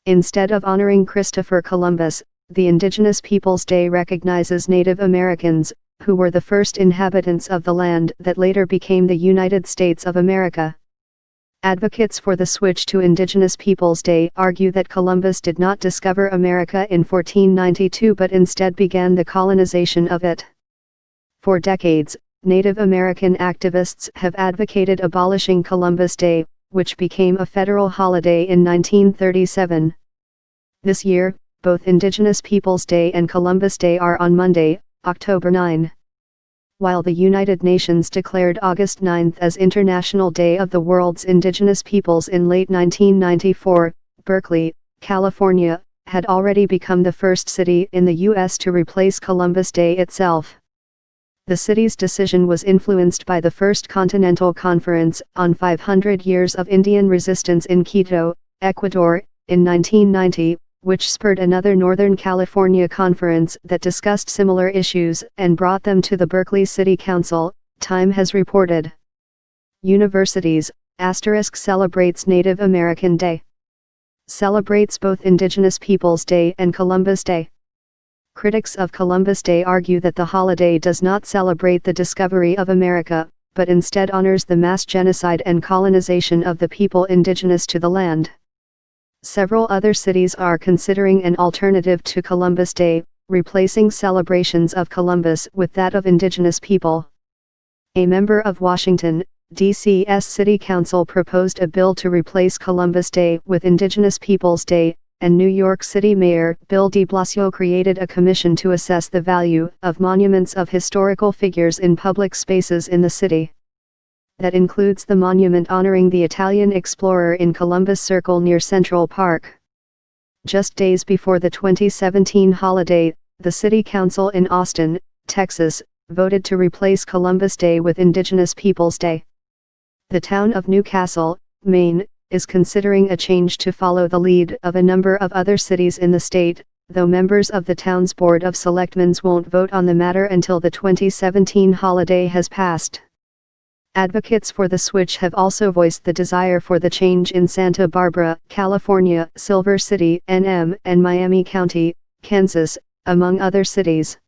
Instead of honoring Christopher Columbus, the Indigenous Peoples Day recognizes Native Americans, who were the first inhabitants of the land that later became the United States of America. Advocates for the switch to Indigenous Peoples Day argue that Columbus did not discover America in 1492 but instead began the colonization of it. For decades, Native American activists have advocated abolishing Columbus Day, which became a federal holiday in 1937. This year, both Indigenous Peoples Day and Columbus Day are on Monday, October 9. While the United Nations declared August 9 as International Day of the World's Indigenous Peoples in late 1994, Berkeley, California, had already become the first city in the U.S. to replace Columbus Day itself. The city's decision was influenced by the First Continental Conference on 500 Years of Indian Resistance in Quito, Ecuador, in 1990, which spurred another Northern California conference that discussed similar issues and brought them to the Berkeley City Council, Time has reported. Universities, * celebrates Native American Day. Celebrates both Indigenous Peoples Day and Columbus Day. Critics of Columbus Day argue that the holiday does not celebrate the discovery of America, but instead honors the mass genocide and colonization of the people indigenous to the land. Several other cities are considering an alternative to Columbus Day, replacing celebrations of Columbus with that of indigenous people. A member of Washington, D.C.'s City Council proposed a bill to replace Columbus Day with Indigenous Peoples Day, and New York City Mayor Bill de Blasio created a commission to assess the value of monuments of historical figures in public spaces in the city. That includes the monument honoring the Italian explorer in Columbus Circle near Central Park. Just days before the 2017 holiday, the City Council in Austin, Texas, voted to replace Columbus Day with Indigenous Peoples Day. The town of Newcastle, Maine, is considering a change to follow the lead of a number of other cities in the state, though members of the town's Board of Selectmen won't vote on the matter until the 2017 holiday has passed. Advocates for the switch have also voiced the desire for the change in Santa Barbara, California, Silver City, NM, and Miami County, Kansas, among other cities.